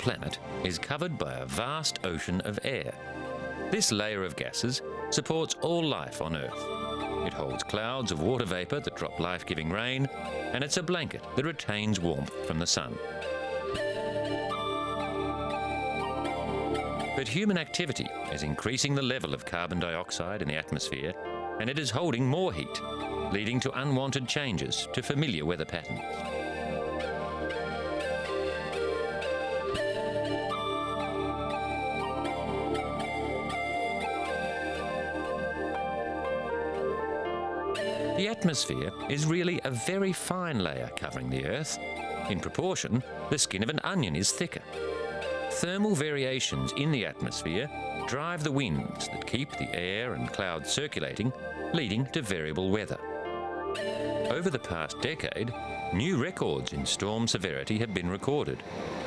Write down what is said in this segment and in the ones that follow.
planet is covered by a vast ocean of air. This layer of gases supports all life on Earth. It holds clouds of water vapour that drop life-giving rain, and it's a blanket that retains warmth from the sun. But human activity is increasing the level of carbon dioxide in the atmosphere, and it is holding more heat, leading to unwanted changes to familiar weather patterns. The atmosphere is really a very fine layer covering the Earth. In proportion, the skin of an onion is thicker. Thermal variations in the atmosphere drive the winds that keep the air and clouds circulating, leading to variable weather. Over the past decade, new records in storm severity have been recorded,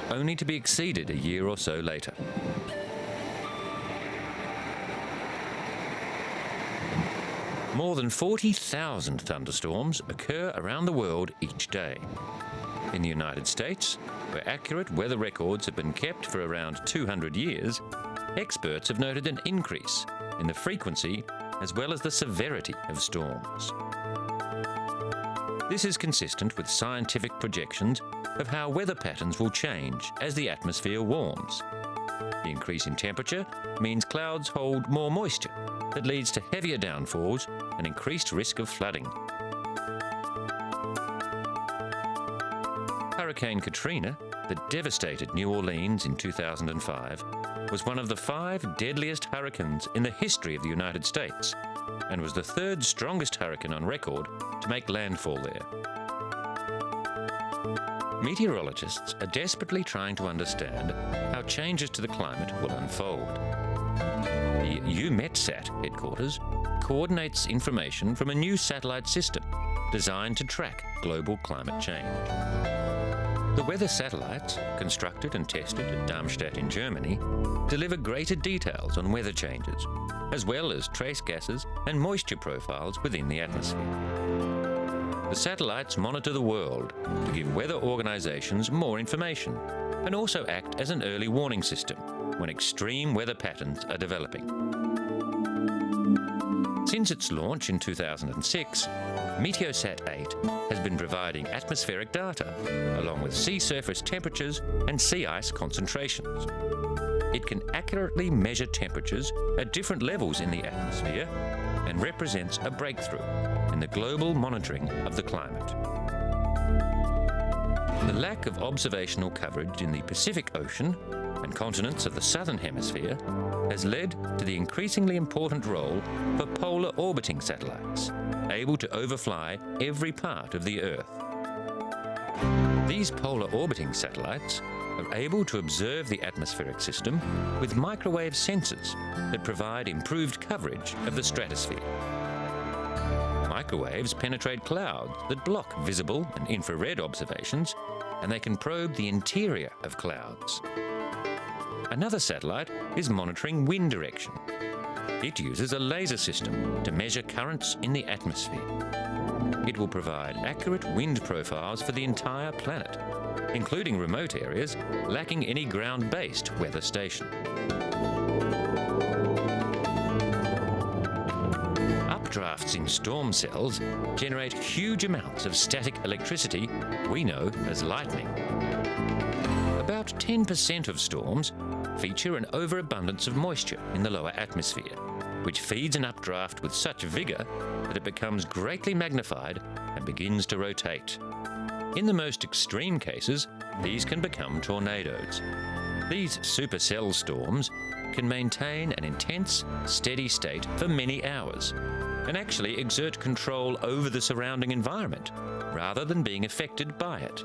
only to be exceeded a year or so later. More than 40,000 thunderstorms occur around the world each day. In the United States, where accurate weather records have been kept for around 200 years, experts have noted an increase in the frequency as well as the severity of storms. This is consistent with scientific projections of how weather patterns will change as the atmosphere warms. The increase in temperature means clouds hold more moisture that leads to heavier downfalls and increased risk of flooding. Hurricane Katrina, that devastated New Orleans in 2005, was one of the 5 deadliest hurricanes in the history of the United States and was the 3rd strongest hurricane on record to make landfall there. Meteorologists are desperately trying to understand how changes to the climate will unfold. The UMetSat headquarters coordinates information from a new satellite system designed to track global climate change. The weather satellites, constructed and tested at Darmstadt in Germany, deliver greater details on weather changes, as well as trace gases and moisture profiles within the atmosphere. The satellites monitor the world to give weather organisations more information and also act as an early warning system when extreme weather patterns are developing. Since its launch in 2006, Meteosat 8 has been providing atmospheric data, along with sea surface temperatures and sea ice concentrations. It can accurately measure temperatures at different levels in the atmosphere and represents a breakthrough in the global monitoring of the climate. The lack of observational coverage in the Pacific Ocean and continents of the Southern Hemisphere has led to the increasingly important role for polar orbiting satellites, able to overfly every part of the Earth. These polar orbiting satellites are able to observe the atmospheric system with microwave sensors that provide improved coverage of the stratosphere. Microwaves penetrate clouds that block visible and infrared observations, and they can probe the interior of clouds. Another satellite is monitoring wind direction. It uses a laser system to measure currents in the atmosphere. It will provide accurate wind profiles for the entire planet, including remote areas lacking any ground-based weather station. Updrafts in storm cells generate huge amounts of static electricity we know as lightning. About 10% of storms feature an overabundance of moisture in the lower atmosphere, which feeds an updraft with such vigour that it becomes greatly magnified and begins to rotate. In the most extreme cases, these can become tornadoes. These supercell storms can maintain an intense, steady state for many hours and actually exert control over the surrounding environment rather than being affected by it.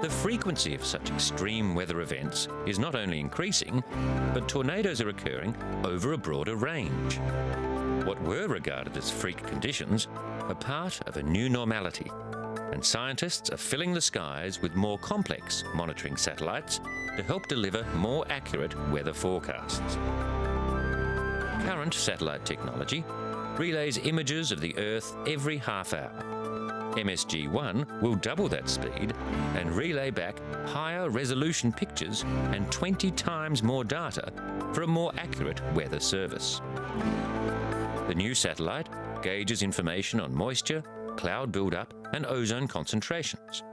The frequency of such extreme weather events is not only increasing, but tornadoes are occurring over a broader range. What were regarded as freak conditions are part of a new normality, and scientists are filling the skies with more complex monitoring satellites to help deliver more accurate weather forecasts. Current satellite technology relays images of the Earth every half hour. MSG-1 will double that speed and relay back higher resolution pictures and 20 times more data for a more accurate weather service. The new satellite gauges information on moisture, cloud buildup and ozone concentrations.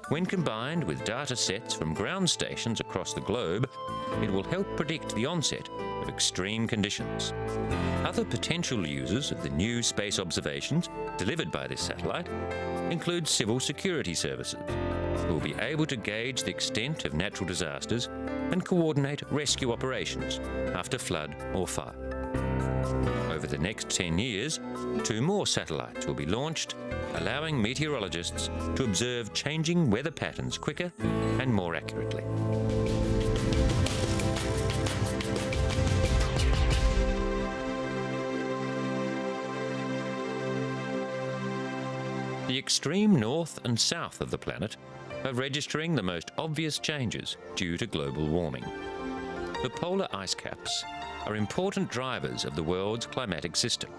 When combined with data sets from ground stations across the globe, it will help predict the onset of extreme conditions. Other potential users of the new space observations delivered by this satellite include civil security services, who will be able to gauge the extent of natural disasters and coordinate rescue operations after flood or fire. Over the next 10 years, 2 more satellites will be launched, allowing meteorologists to observe changing weather patterns quicker and more accurately. The extreme north and south of the planet are registering the most obvious changes due to global warming. The polar ice caps are important drivers of the world's climatic system,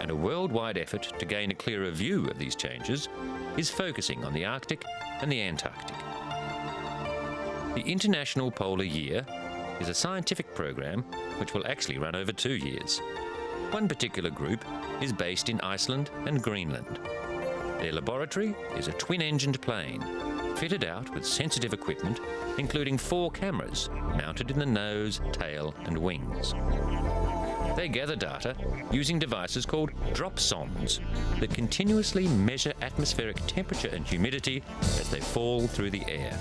and a worldwide effort to gain a clearer view of these changes is focusing on the Arctic and the Antarctic. The International Polar Year is a scientific program which will actually run over 2 years. One particular group is based in Iceland and Greenland. Their laboratory is a twin-engined plane, fitted out with sensitive equipment, including 4 cameras mounted in the nose, tail and wings. They gather data using devices called drop sondes that continuously measure atmospheric temperature and humidity as they fall through the air.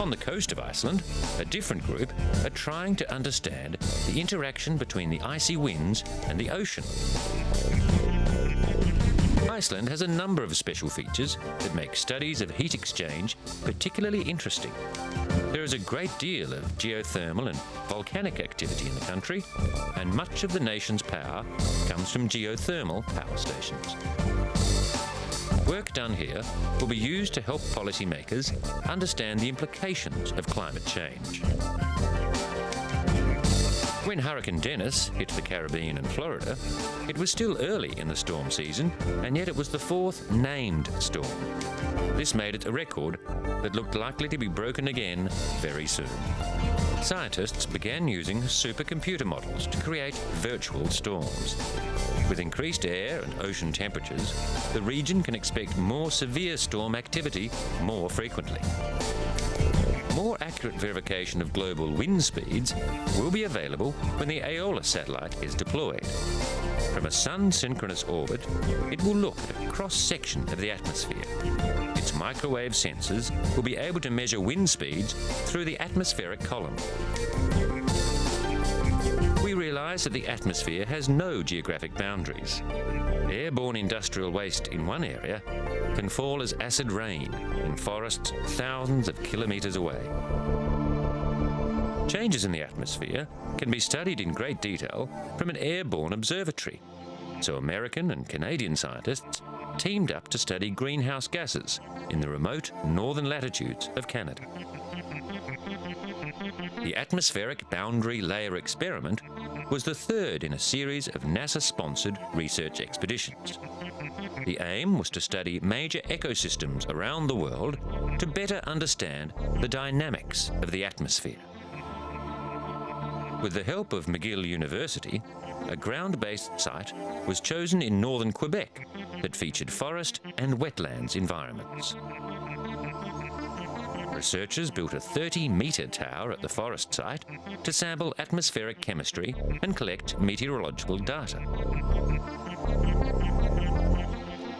On the coast of Iceland, a different group are trying to understand the interaction between the icy winds and the ocean. Iceland has a number of special features that make studies of heat exchange particularly interesting. There is a great deal of geothermal and volcanic activity in the country, and much of the nation's power comes from geothermal power stations. Work done here will be used to help policymakers understand the implications of climate change. When Hurricane Dennis hit the Caribbean and Florida, it was still early in the storm season, and yet it was the 4th named storm. This made it a record that looked likely to be broken again very soon. Scientists began using supercomputer models to create virtual storms. With increased air and ocean temperatures, the region can expect more severe storm activity more frequently. More accurate verification of global wind speeds will be available when the Aeola satellite is deployed. From a sun-synchronous orbit, it will look at a cross-section of the atmosphere. Its microwave sensors will be able to measure wind speeds through the atmospheric column. We realise that the atmosphere has no geographic boundaries. Airborne industrial waste in one area can fall as acid rain in forests thousands of kilometres away. Changes in the atmosphere can be studied in great detail from an airborne observatory, so American and Canadian scientists teamed up to study greenhouse gases in the remote northern latitudes of Canada. The Atmospheric Boundary Layer Experiment was the 3rd in a series of NASA-sponsored research expeditions. The aim was to study major ecosystems around the world to better understand the dynamics of the atmosphere. With the help of McGill University, a ground-based site was chosen in northern Quebec that featured forest and wetlands environments. Researchers built a 30-metre tower at the forest site to sample atmospheric chemistry and collect meteorological data.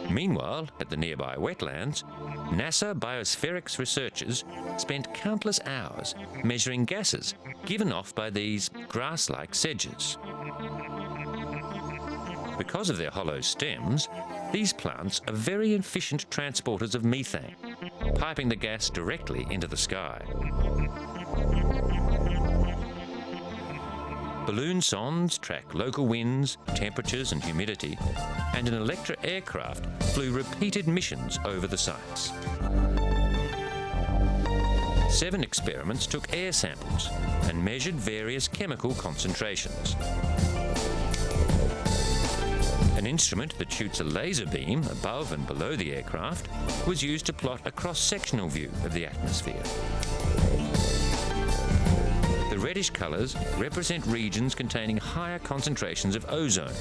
Meanwhile, at the nearby wetlands, NASA biospherics researchers spent countless hours measuring gases given off by these grass-like sedges. Because of their hollow stems, these plants are very efficient transporters of methane, piping the gas directly into the sky. Balloon sondes track local winds, temperatures and humidity, and an Electra aircraft flew repeated missions over the sites. 7 experiments took air samples and measured various chemical concentrations. An An instrument that shoots a laser beam above and below the aircraft was used to plot a cross-sectional view of the atmosphere. The reddish colours represent regions containing higher concentrations of ozone,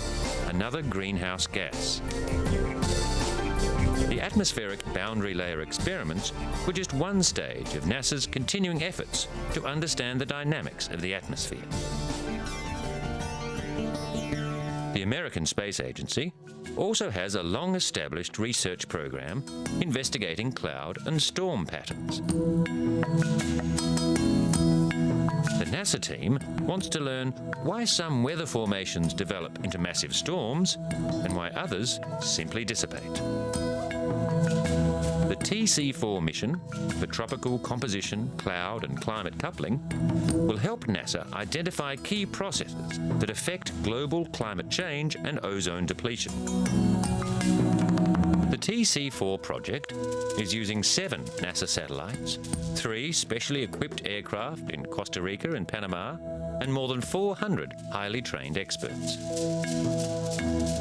another greenhouse gas. The atmospheric boundary layer experiments were just one stage of NASA's continuing efforts to understand the dynamics of the atmosphere. The American Space Agency also has a long-established research program investigating cloud and storm patterns. The NASA team wants to learn why some weather formations develop into massive storms and why others simply dissipate. The TC4 mission for Tropical Composition, Cloud and Climate Coupling will help NASA identify key processes that affect global climate change and ozone depletion. The TC4 project is using 7 NASA satellites, 3 specially equipped aircraft in Costa Rica and Panama, and more than 400 highly trained experts.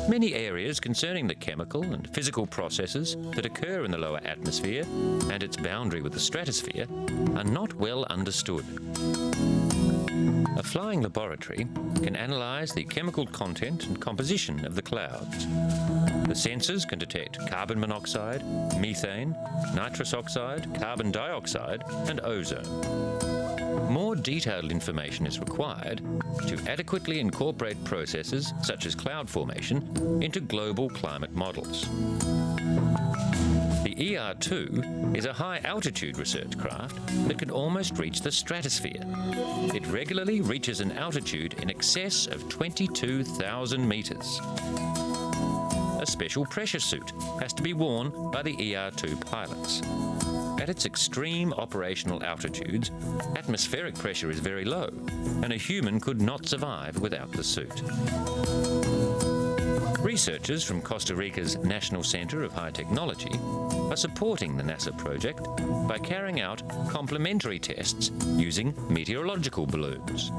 Many areas concerning the chemical and physical processes that occur in the lower atmosphere and its boundary with the stratosphere are not well understood. A flying laboratory can analyse the chemical content and composition of the clouds. The sensors can detect carbon monoxide, methane, nitrous oxide, carbon dioxide and ozone. More detailed information is required to adequately incorporate processes such as cloud formation into global climate models. The ER2 is a high-altitude research craft that can almost reach the stratosphere. It regularly reaches an altitude in excess of 22,000 metres. A special pressure suit has to be worn by the ER2 pilots. At its extreme operational altitudes, atmospheric pressure is very low, and a human could not survive without the suit. Researchers from Costa Rica's National Centre of High Technology are supporting the NASA project by carrying out complementary tests using meteorological balloons.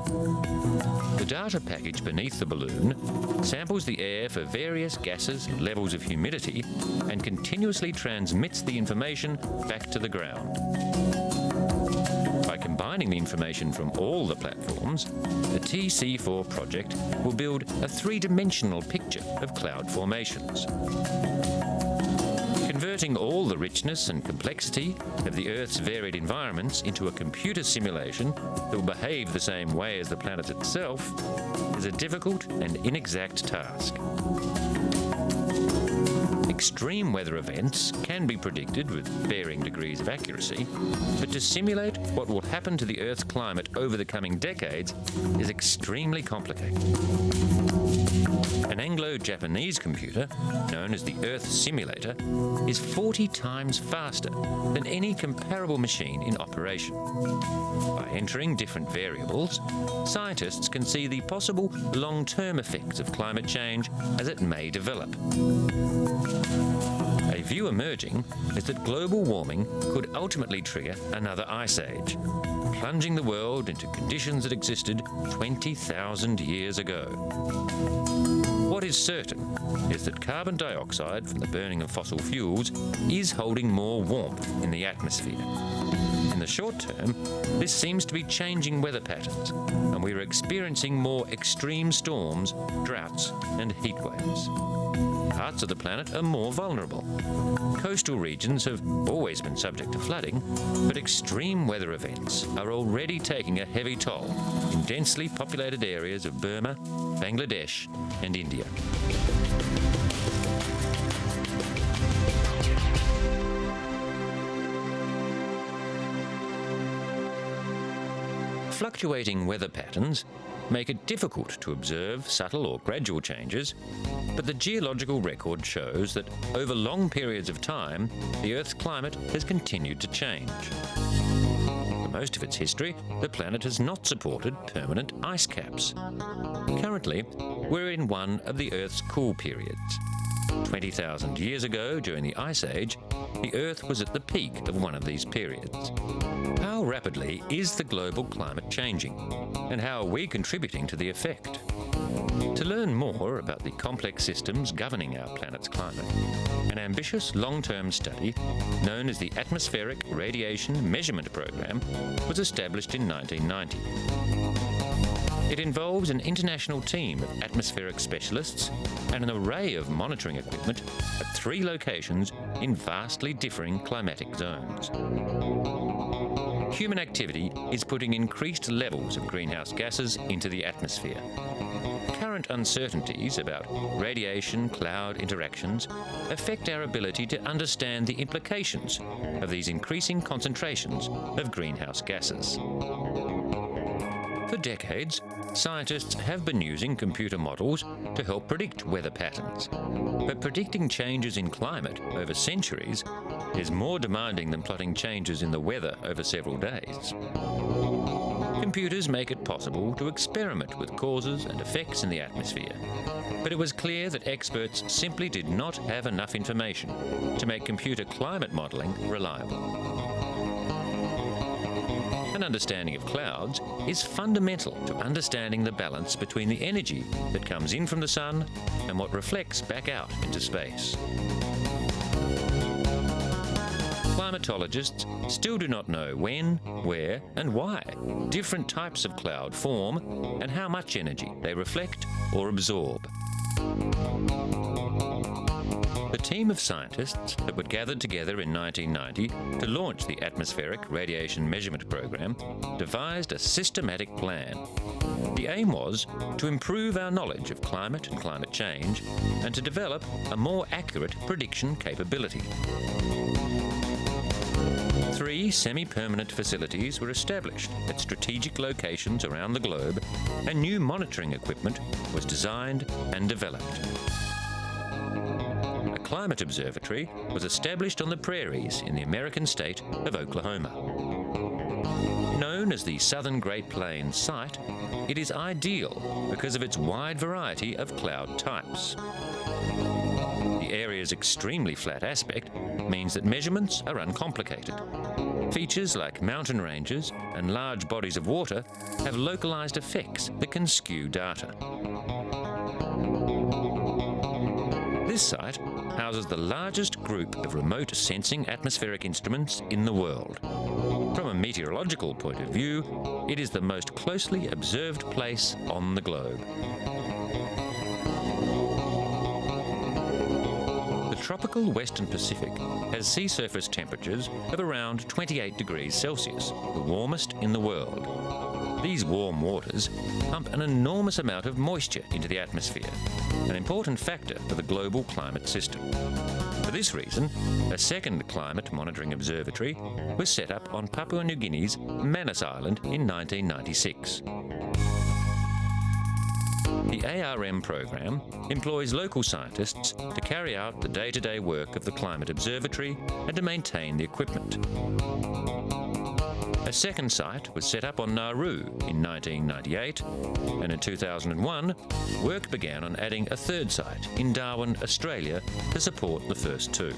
The data package beneath the balloon samples the air for various gases and levels of humidity and continuously transmits the information back to the ground. By combining the information from all the platforms, the TC4 project will build a three-dimensional picture of cloud formations. Converting all the richness and complexity of the Earth's varied environments into a computer simulation that will behave the same way as the planet itself is a difficult and inexact task. Extreme weather events can be predicted with varying degrees of accuracy, but to simulate what will happen to the Earth's climate over the coming decades is extremely complicated. An Anglo-Japanese computer, known as the Earth Simulator, is 40 times faster than any comparable machine in operation. By entering different variables, scientists can see the possible long-term effects of climate change as it may develop. A view emerging is that global warming could ultimately trigger another ice age, plunging the world into conditions that existed 20,000 years ago. What is certain is that carbon dioxide from the burning of fossil fuels is holding more warmth in the atmosphere. In the short term, this seems to be changing weather patterns, and we are experiencing more extreme storms, droughts, and heat waves. Parts of the planet are more vulnerable. Coastal regions have always been subject to flooding, but extreme weather events are already taking a heavy toll in densely populated areas of Burma, Bangladesh, and India. Fluctuating weather patterns make it difficult to observe subtle or gradual changes, but the geological record shows that over long periods of time, the Earth's climate has continued to change. For most of its history, the planet has not supported permanent ice caps. Currently, we're in one of the Earth's cool periods. 20,000 years ago, during the Ice Age, the Earth was at the peak of one of these periods. How rapidly is the global climate changing, and how are we contributing to the effect? To learn more about the complex systems governing our planet's climate, an ambitious long-term study known as the Atmospheric Radiation Measurement Program was established in 1990. It involves an international team of atmospheric specialists and an array of monitoring equipment at 3 locations in vastly differing climatic zones. Human activity is putting increased levels of greenhouse gases into the atmosphere. Current uncertainties about radiation-cloud interactions affect our ability to understand the implications of these increasing concentrations of greenhouse gases. For decades, scientists have been using computer models to help predict weather patterns. But predicting changes in climate over centuries is more demanding than plotting changes in the weather over several days. Computers make it possible to experiment with causes and effects in the atmosphere, but it was clear that experts simply did not have enough information to make computer climate modelling reliable. An understanding of clouds is fundamental to understanding the balance between the energy that comes in from the sun and what reflects back out into space. Climatologists still do not know when, where, and why different types of cloud form and how much energy they reflect or absorb. The team of scientists that were gathered together in 1990 to launch the Atmospheric Radiation Measurement Program devised a systematic plan. The aim was to improve our knowledge of climate and climate change and to develop a more accurate prediction capability. 3 semi-permanent facilities were established at strategic locations around the globe, and new monitoring equipment was designed and developed. A climate observatory was established on the prairies in the American state of Oklahoma. Known as the Southern Great Plains site, it is ideal because of its wide variety of cloud types. The area's extremely flat aspect means that measurements are uncomplicated. Features like mountain ranges and large bodies of water have localized effects that can skew data. This site houses the largest group of remote sensing atmospheric instruments in the world. From a meteorological point of view, it is the most closely observed place on the globe. The tropical Western Pacific has sea surface temperatures of around 28 degrees Celsius, the warmest in the world. These warm waters pump an enormous amount of moisture into the atmosphere, an important factor for the global climate system. For this reason, a second climate monitoring observatory was set up on Papua New Guinea's Manus Island in 1996. The ARM program employs local scientists to carry out the day-to-day work of the Climate Observatory and to maintain the equipment. A second site was set up on Nauru in 1998, and in 2001, work began on adding a third site in Darwin, Australia, to support the first 2.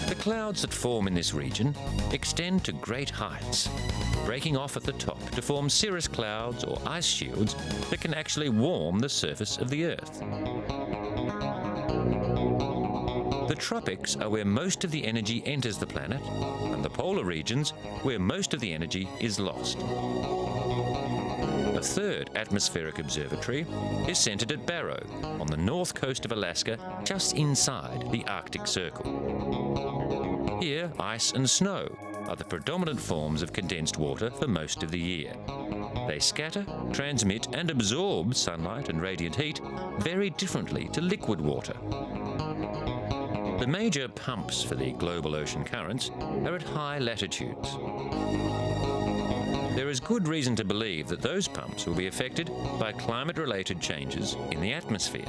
The clouds that form in this region extend to great heights, breaking off at the top to form cirrus clouds or ice shields that can actually warm the surface of the Earth. The tropics are where most of the energy enters the planet, and the polar regions where most of the energy is lost. A third atmospheric observatory is centered at Barrow, on the north coast of Alaska, just inside the Arctic Circle. Here, ice and snow are the predominant forms of condensed water for most of the year. They scatter, transmit, and absorb sunlight and radiant heat very differently to liquid water. The major pumps for the global ocean currents are at high latitudes. There is good reason to believe that those pumps will be affected by climate-related changes in the atmosphere.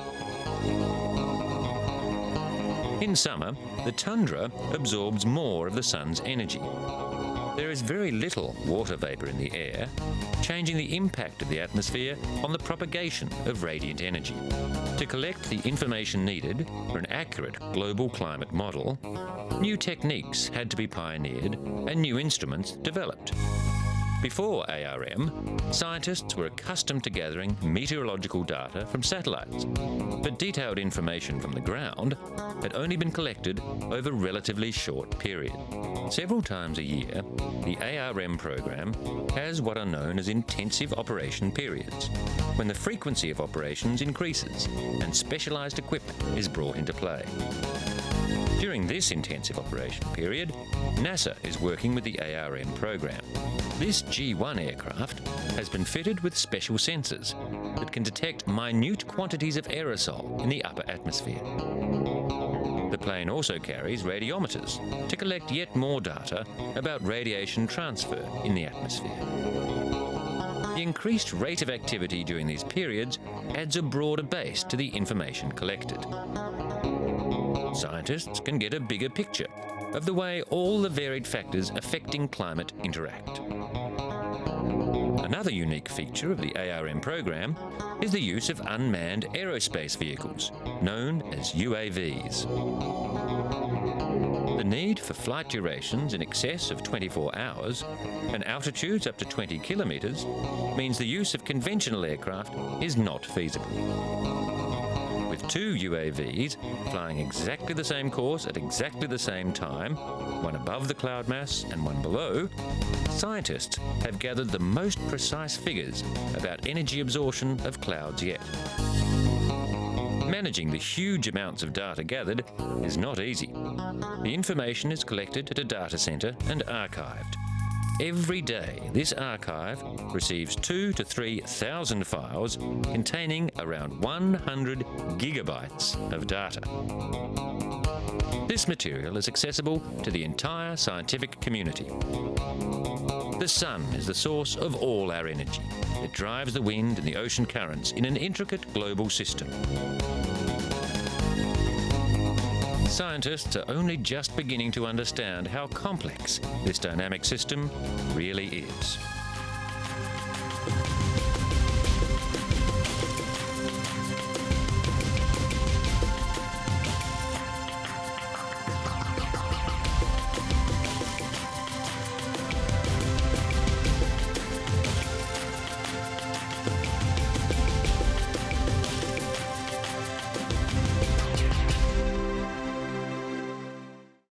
In summer, the tundra absorbs more of the sun's energy. There is very little water vapour in the air, changing the impact of the atmosphere on the propagation of radiant energy. To collect the information needed for an accurate global climate model, new techniques had to be pioneered and new instruments developed. Before ARM, scientists were accustomed to gathering meteorological data from satellites, but detailed information from the ground had only been collected over relatively short periods. Several times a year, the ARM program has what are known as intensive operation periods, when the frequency of operations increases and specialised equipment is brought into play. During this intensive operation period, NASA is working with the ARM program. This G1 aircraft has been fitted with special sensors that can detect minute quantities of aerosol in the upper atmosphere. The plane also carries radiometers to collect yet more data about radiation transfer in the atmosphere. The increased rate of activity during these periods adds a broader base to the information collected. Scientists can get a bigger picture of the way all the varied factors affecting climate interact. Another unique feature of the ARM program is the use of unmanned aerospace vehicles, known as UAVs. The need for flight durations in excess of 24 hours and altitudes up to 20 kilometres means the use of conventional aircraft is not feasible. With two UAVs flying exactly the same course at exactly the same time, one above the cloud mass and one below, scientists have gathered the most precise figures about energy absorption of clouds yet. Managing the huge amounts of data gathered is not easy. The information is collected at a data centre and archived. Every day, this archive receives 2,000 to 3,000 files containing around 100 gigabytes of data. This material is accessible to the entire scientific community. The sun is the source of all our energy. It drives the wind and the ocean currents in an intricate global system. Scientists are only just beginning to understand how complex this dynamic system really is.